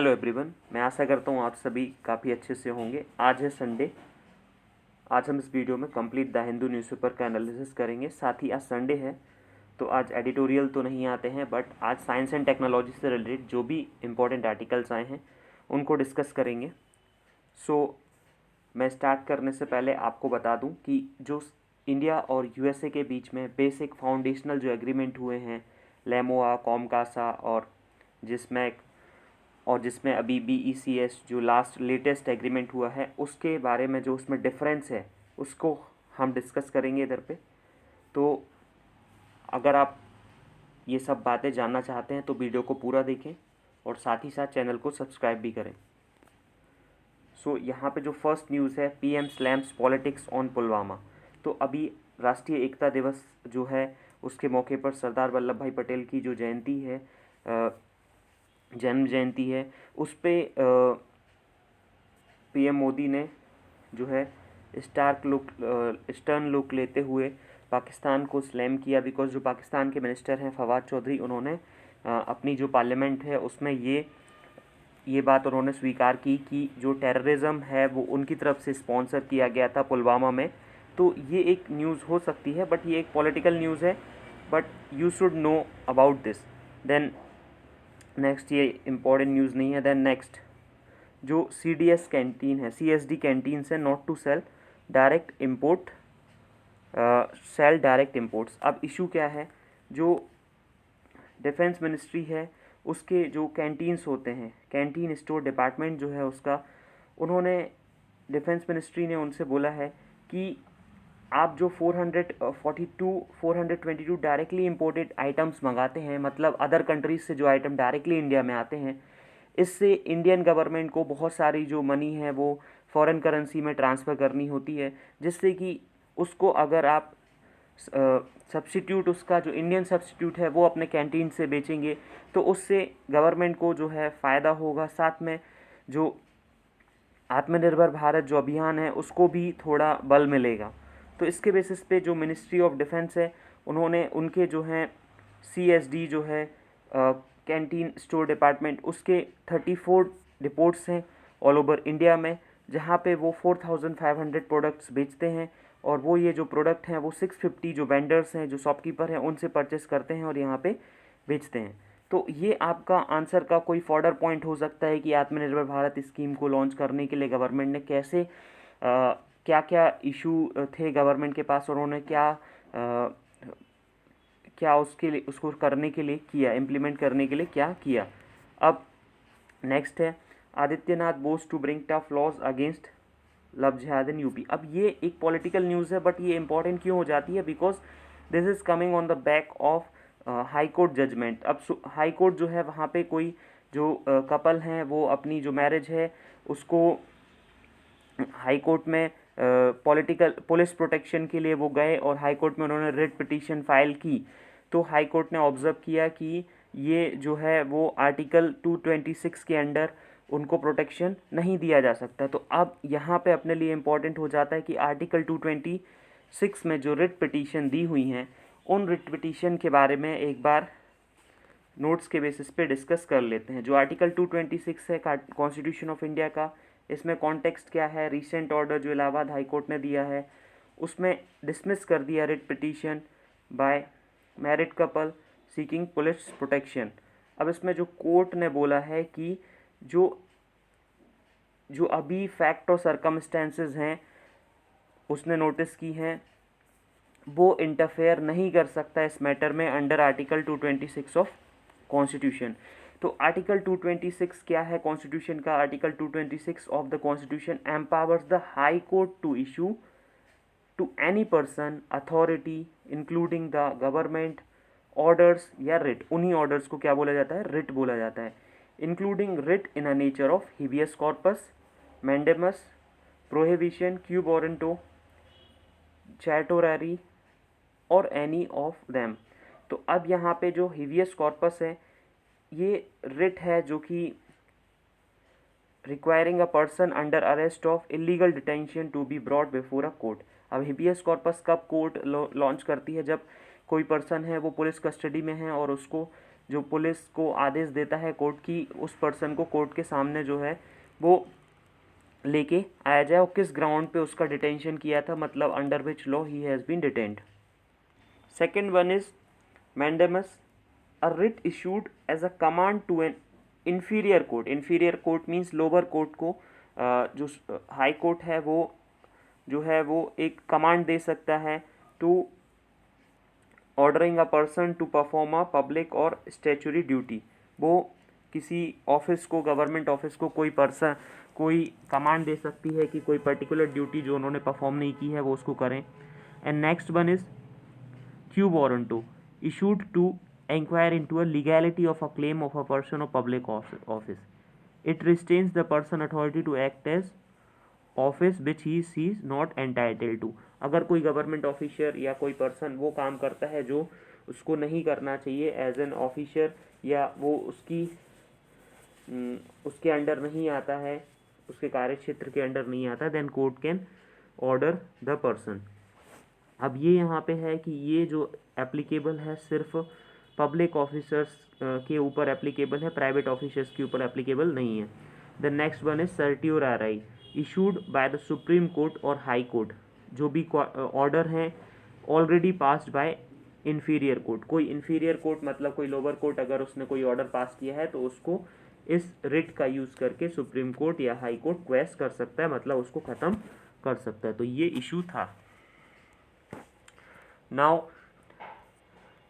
Hello everyone, मैं आशा करता हूँ आप सभी काफ़ी अच्छे से होंगे। आज है संडे। आज हम इस वीडियो में कंप्लीट द हिंदू न्यूज़पेपर का एनालिसिस करेंगे। साथ ही आज संडे है तो आज एडिटोरियल तो नहीं आते हैं, बट आज साइंस एंड टेक्नोलॉजी से रिलेटेड जो भी इम्पोर्टेंट आर्टिकल्स आए हैं उनको डिस्कस करेंगे। मैं स्टार्ट करने से पहले आपको बता दूं कि जो इंडिया और यूएसए के बीच में बेसिक फाउंडेशनल जो एग्रीमेंट हुए हैं, लेमोआ, कॉमकासा जिसमें अभी BECS जो लास्ट लेटेस्ट एग्रीमेंट हुआ है उसके बारे में जो उसमें डिफरेंस है उसको हम डिस्कस करेंगे इधर पे। तो अगर आप ये सब बातें जानना चाहते हैं तो वीडियो को पूरा देखें और साथ ही साथ चैनल को सब्सक्राइब भी करें। यहाँ पे जो फर्स्ट न्यूज़ है, PM slams politics on Pulwama. तो अभी राष्ट्रीय एकता दिवस जो है उसके मौके पर सरदार वल्लभ भाई पटेल की जो जयंती है, जन्म जयंती है, उस पर PM मोदी ने जो है स्टर्न लुक लेते हुए पाकिस्तान को स्लैम किया। बिकॉज जो पाकिस्तान के मिनिस्टर हैं फवाद चौधरी, उन्होंने अपनी जो पार्लियामेंट है उसमें ये बात उन्होंने स्वीकार की कि जो टेररिज्म है वो उनकी तरफ से स्पॉन्सर किया गया था पुलवामा में। तो ये एक न्यूज़ हो सकती है, बट ये एक पॉलिटिकल न्यूज़ है, but you should know about this. Then next, ये इम्पॉर्टेंट न्यूज़ नहीं है। देन नेक्स्ट, जो CDS कैंटीन है, CSD कैंटीन से not to sell direct import, sell direct imports. अब इशू क्या है, जो डिफेंस मिनिस्ट्री है उसके जो कैंटीन्स होते हैं, कैंटीन स्टोर डिपार्टमेंट जो है उसका, उन्होंने डिफेंस मिनिस्ट्री ने उनसे बोला है कि आप जो 422 डायरेक्टली इम्पोर्टेड आइटम्स मंगाते हैं, मतलब अदर कंट्रीज से जो आइटम डायरेक्टली इंडिया में आते हैं, इससे इंडियन गवर्नमेंट को बहुत सारी जो मनी है वो फॉरेन करेंसी में ट्रांसफ़र करनी होती है, जिससे कि उसको अगर आप सब्स्टिट्यूट, उसका जो इंडियन सब्स्टिट्यूट है वो अपने कैंटीन से बेचेंगे तो उससे गवर्नमेंट को जो है फ़ायदा होगा। साथ में जो आत्मनिर्भर भारत जो अभियान है उसको भी थोड़ा बल मिलेगा। तो इसके बेसिस पे जो मिनिस्ट्री ऑफ डिफेंस है उन्होंने उनके जो हैं CSD जो है कैंटीन स्टोर डिपार्टमेंट, उसके 34 डिपोट्स हैं ऑल ओवर इंडिया में, जहाँ पे वो 4500 प्रोडक्ट्स बेचते हैं। और वो ये जो प्रोडक्ट हैं वो 650 जो वेंडर्स हैं, जो शॉपकीपर हैं, उनसे परचेस करते हैं और यहाँ पे बेचते हैं। तो ये आपका आंसर का कोई फॉर्डर पॉइंट हो सकता है कि आत्मनिर्भर भारत स्कीम को लॉन्च करने के लिए गवर्नमेंट ने कैसे क्या क्या इशू थे गवर्नमेंट के पास, और उन्होंने क्या उसके लिए, उसको करने के लिए किया, इम्प्लीमेंट करने के लिए क्या किया। अब नेक्स्ट है, Adityanath vows to bring tough laws against love jihad in UP. अब ये एक पॉलिटिकल न्यूज़ है, बट ये इंपॉर्टेंट क्यों हो जाती है, because this is coming on the back of high court judgement. अब हाई कोर्ट जो है वहाँ पे कोई जो कपल हैं वो अपनी जो मैरिज है उसको हाई कोर्ट में पुलिस प्रोटेक्शन के लिए वो गए और हाई कोर्ट में उन्होंने रिट पिटीशन फाइल की। तो हाई कोर्ट ने ऑब्जर्व किया कि ये जो है वो आर्टिकल 226 के अंडर उनको प्रोटेक्शन नहीं दिया जा सकता। तो अब यहाँ पे अपने लिए इम्पॉर्टेंट हो जाता है कि आर्टिकल 226 में जो रिट पिटीशन दी हुई हैं उन रिट पिटीशन के बारे में एक बार नोट्स के बेसिस पे डिस्कस कर लेते हैं। जो आर्टिकल 226 है कॉन्स्टिट्यूशन ऑफ इंडिया का, इसमें कॉन्टेक्स्ट क्या है, रिसेंट ऑर्डर जो इलाहाबाद हाई कोर्ट ने दिया है उसमें डिसमिस कर दिया writ petition by married couple seeking police protection. अब इसमें जो कोर्ट ने बोला है कि जो अभी फैक्ट और सर्कमस्टेंसेस हैं उसने नोटिस की हैं, वो इंटरफेयर नहीं कर सकता इस मैटर में अंडर आर्टिकल 226 ऑफ कॉन्स्टिट्यूशन। तो आर्टिकल 226 क्या है कॉन्स्टिट्यूशन का? Article 226 of the constitution empowers the High Court to issue to any person authority including the government orders या रिट। उन्हीं ऑर्डर्स को क्या बोला जाता है? रिट बोला जाता है। Including writ in a nature of habeas corpus, mandamus, prohibition, quo warranto, certiorari और एनी ऑफ देम। तो अब यहाँ पे जो हिबियस कॉर्पस है ये रिट है जो कि requiring a person under arrest of illegal detention to be brought before a court. अब हिबियस कॉर्पस कब कोर्ट लॉन्च करती है? जब कोई पर्सन है वो पुलिस कस्टडी में है और उसको जो पुलिस को आदेश देता है कोर्ट की, उस पर्सन को कोर्ट के सामने जो है वो लेके आया जाए और किस ग्राउंड पे उसका डिटेंशन किया था, मतलब under which law he has been detained. Second one is mandamus, a writ issued as a command to an inferior court. inferior court means lower court को जो हाई कोर्ट है वो जो है वो एक कमांड दे सकता है to ordering a person to perform a public or statutory duty. वो किसी ऑफिस को, गवर्नमेंट ऑफिस को कोई कमांड दे सकती है कि कोई पर्टिकुलर ड्यूटी जो उन्होंने परफॉर्म नहीं की है वो उसको करें। And next one is quo warranto, issued to inquire into a legality of a claim of a person of public office. It restrains the person authority to act as office which he is not entitled to. अगर कोई government officer या कोई person वो काम करता है जो उसको नहीं करना चाहिए एज एन ऑफिसर, या वो उसके अंडर नहीं आता है, उसके कार्य क्षेत्र के अंडर नहीं आता, then court can order the person. अब ये यहाँ पे है कि ये जो एप्लीकेबल है सिर्फ पब्लिक ऑफिसर्स के ऊपर एप्लीकेबल है, प्राइवेट ऑफिसर्स के ऊपर एप्लीकेबल नहीं है। The next one is certiorari, issued by the Supreme Court और हाई कोर्ट। जो भी ऑर्डर हैं already passed by inferior court. कोई इन्फीरियर कोर्ट मतलब कोई लोअर कोर्ट अगर उसने कोई ऑर्डर पास किया है तो उसको इस रिट का यूज़ करके सुप्रीम कोर्ट या हाई कोर्ट क्वेश्चन कर सकता है, मतलब उसको ख़त्म कर सकता है। तो ये इशू था। नाउ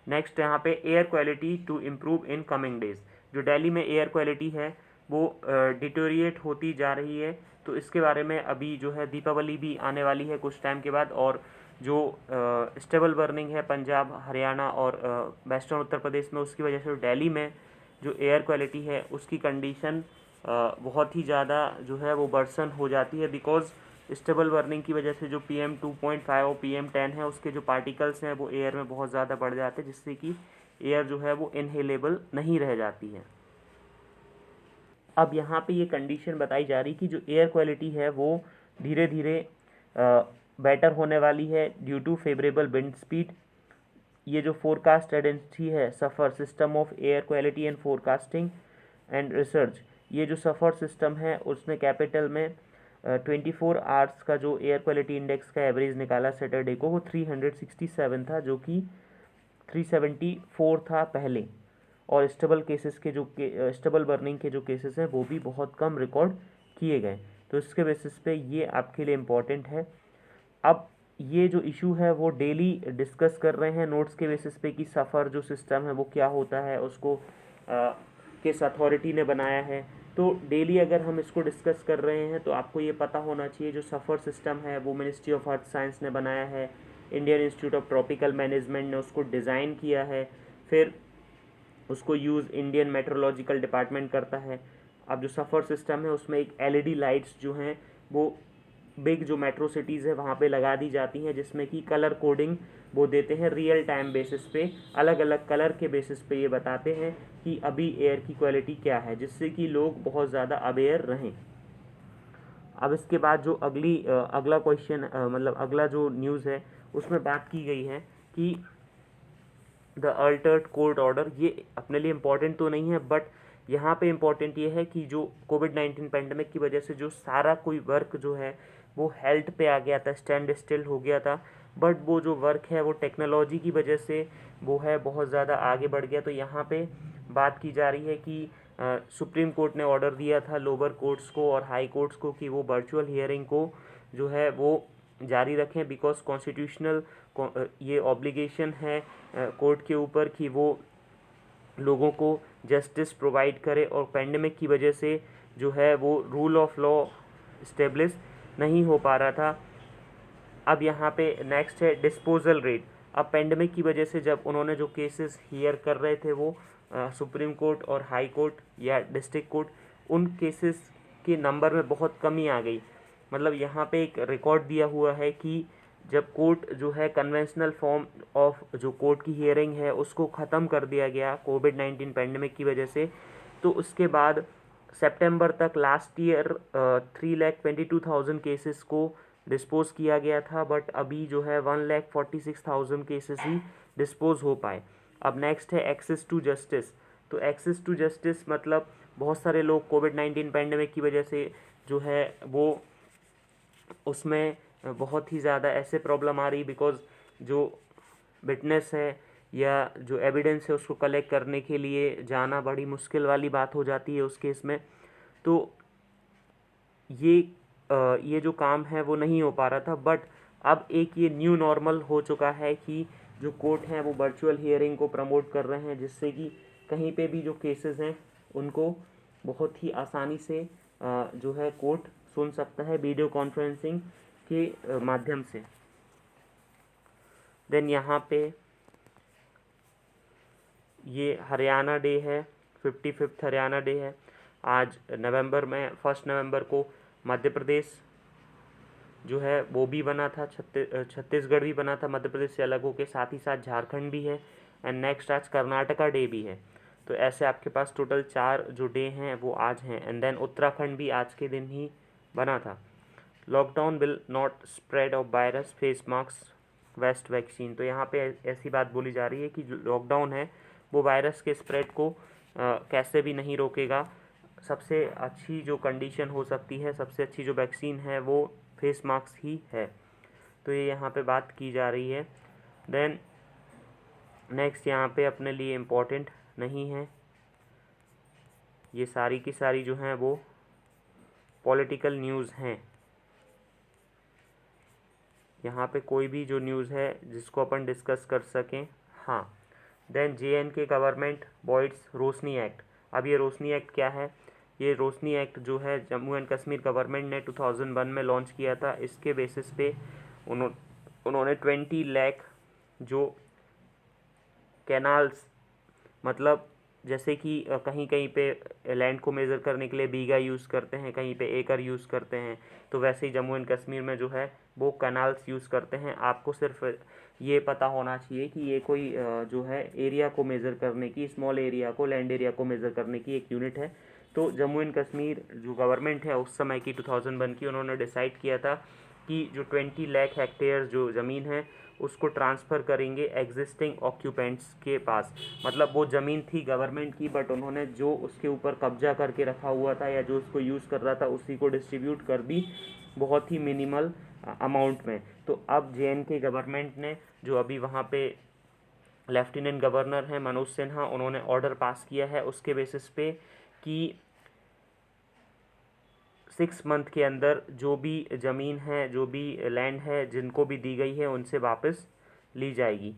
नेक्स्ट यहाँ पे air quality to improve in coming days. जो दिल्ली में एयर क्वालिटी है वो डिटोरिएट होती जा रही है, तो इसके बारे में अभी जो है दीपावली भी आने वाली है कुछ टाइम के बाद, और जो स्टेबल बर्निंग है पंजाब, हरियाणा और वेस्टर्न उत्तर प्रदेश में, उसकी वजह से दिल्ली में जो एयर क्वालिटी है उसकी कंडीशन बहुत ही ज़्यादा जो है वो वर्सन हो जाती है, बिकॉज स्टेबल बर्निंग की वजह से जो PM2.5 और PM10 है उसके जो पार्टिकल्स हैं वो एयर में बहुत ज़्यादा बढ़ जाते हैं, जिससे कि एयर जो है वो इनहेलेबल नहीं रह जाती है। अब यहाँ पे ये कंडीशन बताई जा रही कि जो एयर क्वालिटी है वो धीरे धीरे बेटर होने वाली है due to favourable wind speed. ये जो फोरकास्ट एजेंसी है SAFAR system of air quality and forecasting and research, ये जो सफ़र सिस्टम है उसने कैपिटल में 24 आवर्स का जो एयर क्वालिटी इंडेक्स का एवरेज निकाला सैटरडे को, वो 367 था, जो कि 374 था पहले। और स्टेबल केसेस के जो स्टेबल बर्निंग के जो केसेस हैं वो भी बहुत कम रिकॉर्ड किए गए। तो इसके बेसिस पे ये आपके लिए इम्पॉर्टेंट है। अब ये जो इशू है वो डेली डिस्कस कर रहे हैं नोट्स के बेसिस पे कि सफ़र जो सिस्टम है वो क्या होता है, उसको किस अथॉरिटी ने बनाया है। तो डेली अगर हम इसको डिस्कस कर रहे हैं तो आपको ये पता होना चाहिए जो सफ़र सिस्टम है वो मिनिस्ट्री ऑफ अर्थ साइंस ने बनाया है, Indian institute of tropical management ने उसको डिज़ाइन किया है, फिर उसको यूज़ इंडियन मेट्रोलॉजिकल डिपार्टमेंट करता है। अब जो सफ़र सिस्टम है उसमें एक LED लाइट्स जो हैं वो बिग जो मेट्रो सिटीज़ है वहाँ पे लगा दी जाती हैं, जिसमें कि कलर कोडिंग वो देते हैं रियल टाइम बेसिस पे, अलग अलग कलर के बेसिस पे ये बताते हैं कि अभी एयर की क्वालिटी क्या है, जिससे कि लोग बहुत ज़्यादा अवेयर रहें। अब इसके बाद जो अगला क्वेश्चन मतलब अगला जो न्यूज़ है उसमें बात की गई है कि द अल्टर्ड कोर्ट ऑर्डर। ये अपने लिए इम्पॉर्टेंट तो नहीं है, बट यहाँ पे इम्पॉर्टेंट ये है कि जो कोविड-19 पेंडेमिक की वजह से जो सारा कोई वर्क जो है वो हेल्थ पे आ गया था, स्टैंड स्टिल हो गया था, बट वो जो वर्क है वो टेक्नोलॉजी की वजह से वो है बहुत ज़्यादा आगे बढ़ गया। तो यहाँ पे बात की जा रही है कि सुप्रीम कोर्ट ने ऑर्डर दिया था लोअर कोर्ट्स को और हाई कोर्ट्स को कि वो वर्चुअल हियरिंग को जो है वो जारी रखें, बिकॉज कॉन्स्टिट्यूशनल ये ऑब्लिगेशन है कोर्ट के ऊपर कि वो लोगों को जस्टिस प्रोवाइड करे, और पेंडेमिक की वजह से जो है वो रूल ऑफ लॉ इस्टेब्लिश नहीं हो पा रहा था। अब यहाँ पे नेक्स्ट है डिस्पोजल रेट। अब पेंडेमिक की वजह से जब उन्होंने जो केसेस हियर कर रहे थे वो सुप्रीम कोर्ट और हाई कोर्ट या डिस्ट्रिक्ट कोर्ट, उन केसेस के नंबर में बहुत कमी आ गई। मतलब यहाँ पे एक रिकॉर्ड दिया हुआ है कि जब कोर्ट जो है कन्वेंशनल फॉर्म ऑफ जो कोर्ट की हियरिंग है उसको ख़त्म कर दिया गया कोविड-19 पेंडेमिक की वजह से, तो उसके बाद सितंबर तक लास्ट ईयर 3,22,000 केसेस को डिस्पोज किया गया था, बट अभी जो है 1,46,000 केसेस ही डिस्पोज हो पाए। अब नेक्स्ट है एक्सेस टू जस्टिस। तो एक्सेस टू जस्टिस मतलब बहुत सारे लोग कोविड-19 पैंडेमिक की वजह से जो है वो उसमें बहुत ही ज़्यादा ऐसे प्रॉब्लम आ रही, बिकॉज जो विटनेस है या जो एविडेंस है उसको कलेक्ट करने के लिए जाना बड़ी मुश्किल वाली बात हो जाती है उस केस में। तो ये जो काम है वो नहीं हो पा रहा था, बट अब एक ये न्यू नॉर्मल हो चुका है कि जो कोर्ट हैं वो वर्चुअल हियरिंग को प्रमोट कर रहे हैं, जिससे कि कहीं पे भी जो केसेस हैं उनको बहुत ही आसानी से जो है कोर्ट सुन सकता है वीडियो कॉन्फ्रेंसिंग के माध्यम से। देन यहाँ पे ये हरियाणा डे है, 55th हरियाणा डे है। आज नवंबर में 1 नवंबर को मध्य प्रदेश जो है वो भी बना था, छत्तीसगढ़ भी बना था मध्य प्रदेश से अलग होके, साथ ही साथ झारखंड भी है, एंड नेक्स्ट आज कर्नाटका डे भी है। तो ऐसे आपके पास टोटल 4 जो डे हैं वो आज हैं, एंड देन उत्तराखंड भी आज के दिन ही बना था। Lockdown will not spread of virus, face mask, waste vaccine. तो यहाँ पे ऐसी बात बोली जा रही है कि जो लॉकडाउन है वो वायरस के स्प्रेड को कैसे भी नहीं रोकेगा। सबसे अच्छी जो कंडीशन हो सकती है, सबसे अच्छी जो वैक्सीन है वो फेस मास्क ही है। तो ये यहाँ पे बात की जा रही है। देन नेक्स्ट यहाँ पे अपने लिए इम्पोर्टेंट नहीं है, ये सारी की सारी जो हैं वो पॉलिटिकल न्यूज़ हैं। यहाँ पे कोई भी जो न्यूज़ है जिसको अपन डिस्कस कर सकें। हाँ, देन JNK गवर्नमेंट वॉइड्स रोशनी एक्ट। अब ये रोशनी एक्ट क्या है? ये रोशनी एक्ट जो है जम्मू एंड कश्मीर गवर्नमेंट ने 2001 में लॉन्च किया था। इसके बेसिस पे उन्होंने 20 लाख जो कैनाल्स, मतलब जैसे कि कहीं कहीं पे लैंड को मेज़र करने के लिए बीघा यूज़ करते हैं, कहीं पे एकड़ यूज़ करते हैं, तो वैसे ही जम्मू एंड कश्मीर में जो है वो कैनाल्स यूज़ करते हैं। आपको सिर्फ ये पता होना चाहिए कि ये कोई जो है एरिया को मेज़र करने की, स्मॉल एरिया को, लैंड एरिया को मेज़र करने की एक यूनिट है। तो जम्मू एंड कश्मीर जो गवर्नमेंट है उस समय की 2001 की, उन्होंने डिसाइड किया था कि जो 20 लाख हेक्टेयर जो ज़मीन है उसको ट्रांसफ़र करेंगे एग्जिस्टिंग ऑक्यूपेंट्स के पास। मतलब वो ज़मीन थी गवर्नमेंट की, बट उन्होंने जो उसके ऊपर कब्जा करके रखा हुआ था या जो उसको यूज़ कर रहा था उसी को डिस्ट्रीब्यूट कर दी, बहुत ही मिनिमल अमाउंट में। तो अब JNK गवर्नमेंट ने जो अभी वहाँ पे लेफ्टिनेंट गवर्नर हैं मनोज सिन्हा, उन्होंने ऑर्डर पास किया है उसके बेसिस पे कि 6 मंथ के अंदर जो भी ज़मीन है, जो भी लैंड है जिनको भी दी गई है उनसे वापस ली जाएगी।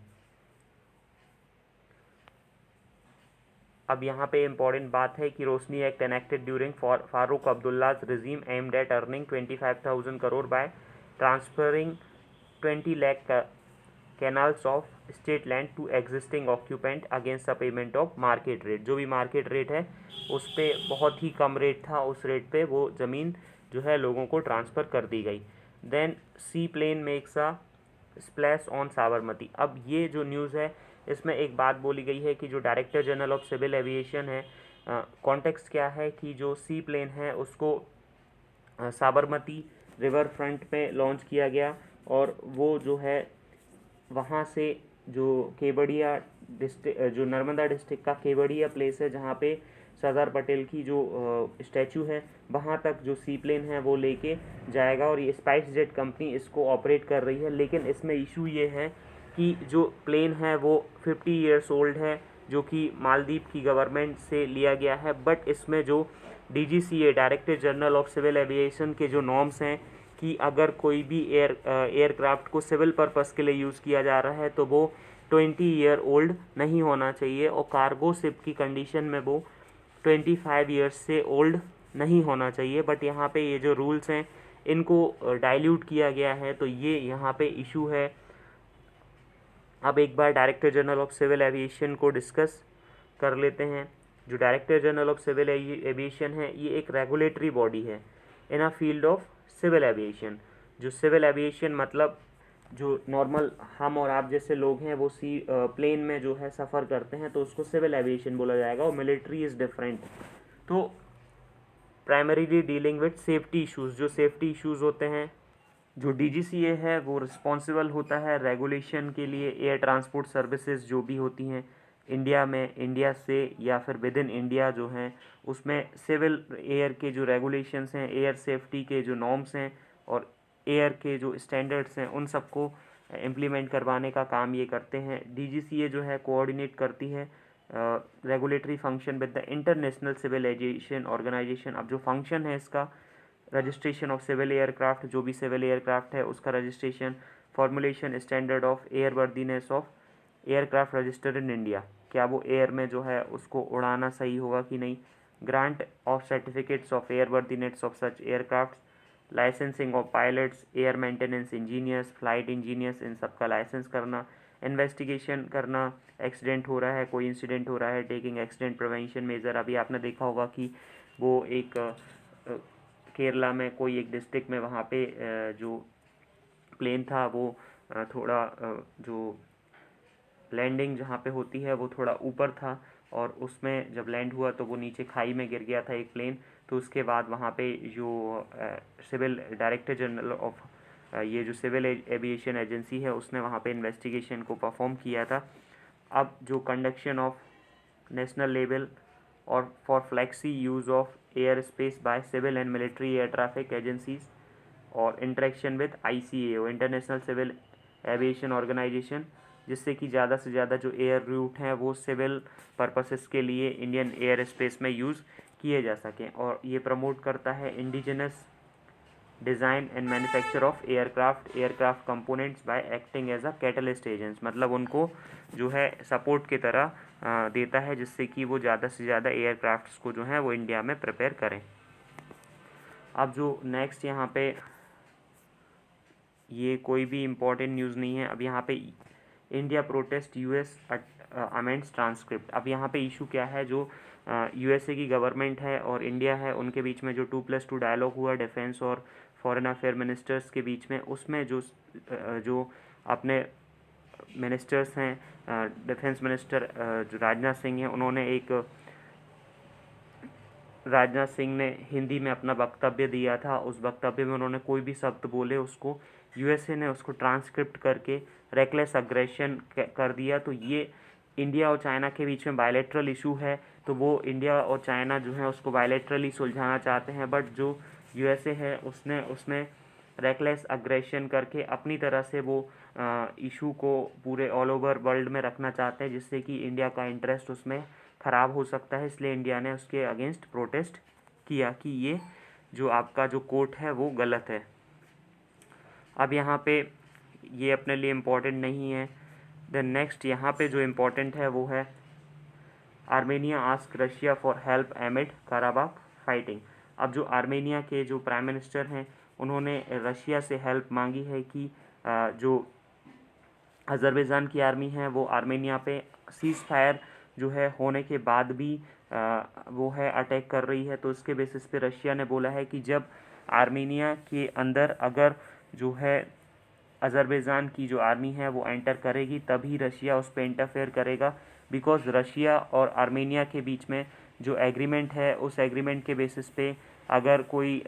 अब यहाँ पे इम्पॉर्टेंट बात है कि Roshni act enacted during Farooq Abdullah's regime aimed at earning 25,000 crore by transferring 20 lakh kanals of state land to existing occupant against the payment of market rate. जो भी मार्केट रेट है उस पर बहुत ही कम रेट था, उस रेट पे वो ज़मीन जो है लोगों को ट्रांसफ़र कर दी गई। Then seaplane makes a splash on Sabarmati. अब ये जो न्यूज़ है इसमें एक बात बोली गई है कि जो director general of civil aviation है, कॉन्टेक्स्ट क्या है कि जो सी प्लेन है उसको साबरमती रिवर फ्रंट पे लॉन्च किया गया, और वो जो है वहाँ से जो केवड़िया डिस्ट्रिक्ट, जो नर्मदा डिस्ट्रिक्ट का केवड़िया प्लेस है जहाँ पे सरदार पटेल की जो स्टैचू है, वहाँ तक जो सी प्लेन है वो लेके जाएगा, और ये स्पाइस जेट कंपनी इसको ऑपरेट कर रही है। लेकिन इसमें इशू ये है कि जो प्लेन है वो 50 ईयर्स ओल्ड है, जो कि मालदीव की गवर्नमेंट से लिया गया है, बट इसमें जो DGCA director general of civil aviation के जो नॉर्म्स हैं कि अगर कोई भी एयरक्राफ्ट को सिविल पर्पस के लिए यूज़ किया जा रहा है तो वो 20 ईयर ओल्ड नहीं होना चाहिए, और कार्गो शिप की कंडीशन में वो 25 ईयर्स से ओल्ड नहीं होना चाहिए। बट यहाँ पे ये जो रूल्स हैं इनको डाइल्यूट किया गया है, तो ये यहाँ पे इशू है। अब एक बार director general of civil aviation को डिस्कस कर लेते हैं। जो director general of civil aviation है ये एक रेगुलेटरी बॉडी है in a field of civil aviation. जो सिविल एविएशन मतलब जो नॉर्मल हम और आप जैसे लोग हैं वो प्लेन में जो है सफ़र करते हैं तो उसको सिविल एविएशन बोला जाएगा, और मिलिट्री इज़ डिफरेंट। तो primarily dealing with safety issues, जो सेफ्टी इश्यूज़ होते हैं, जो DGCA है वो रिस्पॉन्सिबल होता है रेगुलेशन के लिए एयर ट्रांसपोर्ट सर्विसेज जो भी होती हैं, इंडिया से या फिर विद इन इंडिया जो हैं उसमें सिविल एयर के जो रेगुलेशंस हैं, एयर सेफ्टी के जो नॉर्म्स हैं और एयर के जो स्टैंडर्ड्स हैं उन सबको इम्प्लीमेंट करवाने का काम ये करते हैं। DGCA जो है कोऑर्डिनेट करती है regulatory function with the international civil aviation organisation. अब जो फंक्शन है इसका, रजिस्ट्रेशन ऑफ सिविल एयरक्राफ्ट, जो भी सिविल एयरक्राफ्ट है उसका registration, formulation standard of airworthiness of aircraft registered in India, क्या वो एयर में जो है उसको उड़ाना सही होगा कि नहीं, grant of certificates of airworthiness of such aircraft, licensing of pilots, air maintenance engineers, flight engineers, इन सब का लाइसेंस करना, इन्वेस्टिगेशन करना, एक्सीडेंट हो रहा है, कोई इंसिडेंट हो रहा है, टेकिंग एक्सीडेंट प्रिवेंशन मेजर। अभी आपने देखा होगा कि वो एक केरला में कोई एक डिस्ट्रिक्ट में वहाँ पे जो प्लेन था वो थोड़ा जो लैंडिंग जहाँ पे होती है वो थोड़ा ऊपर था और उसमें जब लैंड हुआ तो वो नीचे खाई में गिर गया था एक प्लेन। तो उसके बाद वहाँ पे जो सिविल डायरेक्टर जनरल ऑफ ये जो सिविल एविएशन एजेंसी है उसने वहाँ पे इन्वेस्टिगेशन को परफॉर्म किया था। अब जो कंडक्शन ऑफ नेशनल लेवल और for flexi use of air space by civil and military air traffic agencies और interaction with ICAO international civil aviation organisation, जिससे कि ज़्यादा से ज़्यादा जो एयर रूट हैं वो सिविल पर्पसेस के लिए इंडियन एयर स्पेस में यूज़ किए जा सकें। और ये प्रमोट करता है indigenous design and manufacture of aircraft components by acting as a catalyst agents, मतलब उनको जो है सपोर्ट की तरह देता है जिससे कि वो ज़्यादा से ज़्यादा एयरक्राफ्ट्स को जो है वो इंडिया में प्रिपेयर करें। अब जो नेक्स्ट यहाँ पे ये कोई भी इम्पोर्टेंट न्यूज़ नहीं है। अब यहाँ पे India protest US amends transcript. अब यहाँ पे इशू क्या है, जो USA की गवर्नमेंट है और इंडिया है उनके बीच में जो 2+2 डायलॉग हुआ डिफेंस और फॉरेन अफेयर मिनिस्टर्स के बीच में, उसमें जो अपने मिनिस्टर्स हैं, डिफेंस मिनिस्टर जो राजनाथ सिंह हैं, राजनाथ सिंह ने हिंदी में अपना वक्तव्य दिया था। उस वक्तव्य में उन्होंने कोई भी शब्द बोले उसको USA ने उसको ट्रांसक्रिप्ट करके रेकलेस अग्रेशन कर दिया। तो ये इंडिया और चाइना के बीच में बायलैटरल इशू है, तो वो इंडिया और चाइना जो है उसको बायलैटरली सुलझाना चाहते हैं, बट जो USA है उसने रेकलेस अग्रेशन करके अपनी तरह से वो इशू को पूरे ऑल ओवर वर्ल्ड में रखना चाहते हैं, जिससे कि इंडिया का इंटरेस्ट उसमें ख़राब हो सकता है। इसलिए इंडिया ने उसके अगेंस्ट प्रोटेस्ट किया कि ये जो आपका जो कोर्ट है वो गलत है। अब यहाँ पे ये अपने लिए इम्पोर्टेंट नहीं है। देन नेक्स्ट यहाँ पे जो इम्पोर्टेंट है वो है Armenia ask Russia for help एमिड Karabakh fighting. अब जो आर्मेनिया के जो प्राइम मिनिस्टर हैं उन्होंने रशिया से हेल्प मांगी है कि जो अज़रबैजान की आर्मी है वो आर्मेनिया पे सीज़ फायर जो है होने के बाद भी वो है अटैक कर रही है। तो उसके बेसिस पे रशिया ने बोला है कि जब आर्मेनिया के अंदर अगर जो है अज़रबैजान की जो आर्मी है वो एंटर करेगी तभी रशिया उस पर इंटरफेयर करेगा, बिकॉज़ रशिया और आर्मेनिया के बीच में जो एग्रीमेंट है उस एग्रीमेंट के बेसिस पे अगर कोई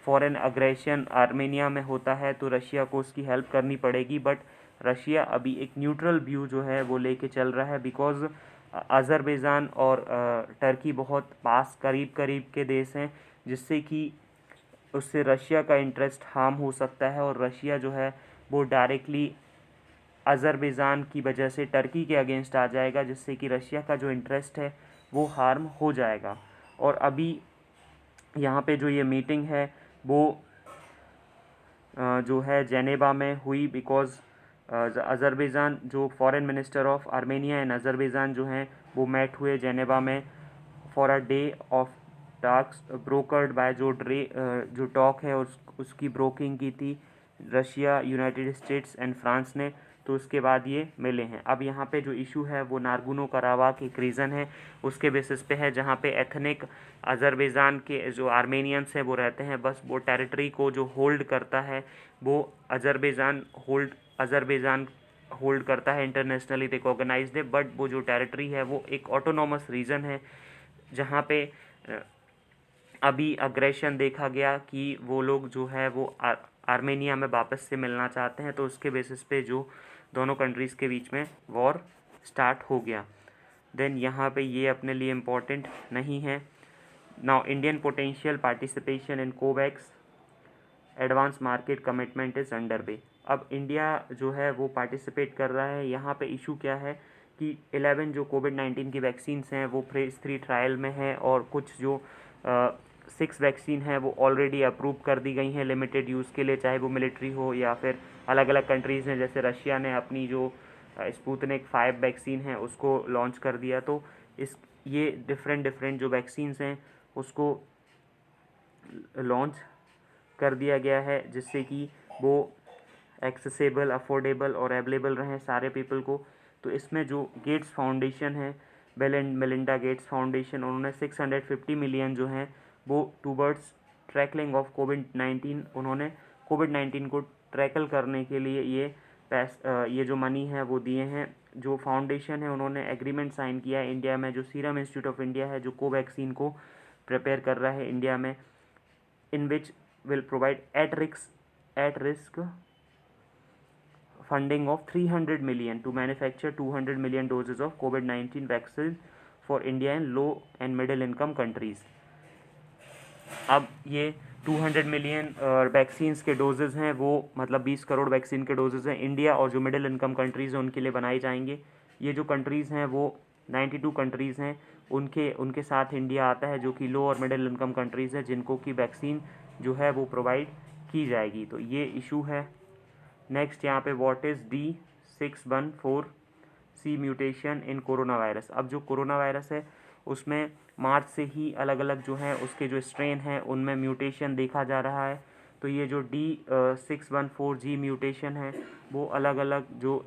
फॉरेन अग्रेशन आर्मेनिया में होता है तो रशिया को उसकी हेल्प करनी पड़ेगी। बट रशिया अभी एक न्यूट्रल व्यू जो है वो लेके चल रहा है, बिकॉज़ अज़रबैजान और टर्की बहुत पास करीब के देश हैं, जिससे कि उससे रशिया का इंटरेस्ट हार्म हो सकता है और रशिया जो है वो डायरेक्टली अज़रबैजान की वजह से टर्की के अगेंस्ट आ जाएगा, जिससे कि रशिया का जो इंटरेस्ट है वो हार्म हो जाएगा। और अभी यहाँ पे जो ये मीटिंग है वो जो है जेनेवा में हुई, बिकॉज़ अज़रबैजान जो foreign minister of Armenia and Azerbaijan जो हैं वो मेट हुए जेनेवा में for a day of talks brokered by जो टॉक है उसकी ब्रोकिंग की थी Russia, United States and France ने। तो उसके बाद ये मिले हैं। अब यहाँ पे जो इशू है वो नारगुनो कराबाख एक रीज़न है, उसके बेसिस पे है जहाँ पे एथनिक अज़रबैजान के जो आर्मेनियंस हैं वो रहते हैं, बस वो टेरिटरी को जो होल्ड करता है वो अज़रबैजान होल्ड करता है, इंटरनेशनली रिकॉग्नाइज्ड है, बट वो जो टेरिटरी है वो एक ऑटोनॉमस रीजन है जहाँ पे अभी अग्रेशन देखा गया कि वो लोग जो है वो आर्मेनिया में वापस से मिलना चाहते हैं। तो उसके बेसिस पे जो दोनों कंट्रीज़ के बीच में वॉर स्टार्ट हो गया। देन यहाँ पे ये अपने लिए इम्पोर्टेंट नहीं है। Now Indian potential participation in Covax advance market commitment is under way. अब इंडिया जो है वो पार्टिसिपेट कर रहा है। यहाँ पे इशू क्या है कि 11 जो कोविड-19 की वैक्सीन्स हैं वो फेज़ 3 ट्रायल में हैं और कुछ जो 6 वैक्सीन हैं वो ऑलरेडी अप्रूव कर दी गई हैं लिमिटेड यूज़ के लिए, चाहे वो मिलिट्री हो या फिर अलग अलग कंट्रीज़ हैं। जैसे रशिया ने अपनी जो स्पुतनिक 5 वैक्सीन है उसको लॉन्च कर दिया। तो इस ये डिफरेंट जो वैक्सीन्स हैं उसको लॉन्च कर दिया गया है जिससे कि वो एक्सेसिबल, अफोर्डेबल और अवेलेबल रहें सारे पीपल को। तो इसमें जो गेट्स फाउंडेशन है, bill and Melinda Gates foundation, उन्होंने 650 मिलियन जो हैं वो टूवर्ड्स ट्रैकलिंग ऑफ कोविड-19, उन्होंने कोविड-19 को ट्रैकल करने के लिए ये जो मनी है वो दिए हैं। जो फाउंडेशन है उन्होंने एग्रीमेंट साइन किया है इंडिया में, जो सीरम इंस्टीट्यूट ऑफ इंडिया है जो कोवैक्सीन को प्रिपेयर कर रहा है इंडिया में, in which will provide at risk funding of 300 million to manufacture 200 million doses of COVID-19 vaccine for India and low and middle income countries। अब ये 200 million vaccines के डोजेज़ हैं वो मतलब 20 करोड़ वैक्सीन के डोजेज़ हैं इंडिया और जो मिडिल इनकम कंट्रीज़ हैं उनके लिए बनाए जाएंगे। ये जो कंट्रीज़ हैं वो 92 कंट्रीज़ हैं, उनके साथ इंडिया आता है जो कि लो और मिडिल इनकम कंट्रीज़ है जिनको की वैक्सीन जो है वो प्रोवाइड की जाएगी। तो ये इशू है। नेक्स्ट यहाँ पे what is D614C mutation in corona virus. अब जो कोरोना वायरस है उसमें मार्च से ही अलग अलग जो है उसके जो स्ट्रेन हैं उनमें म्यूटेशन देखा जा रहा है। तो ये जो D614G म्यूटेशन है वो अलग अलग जो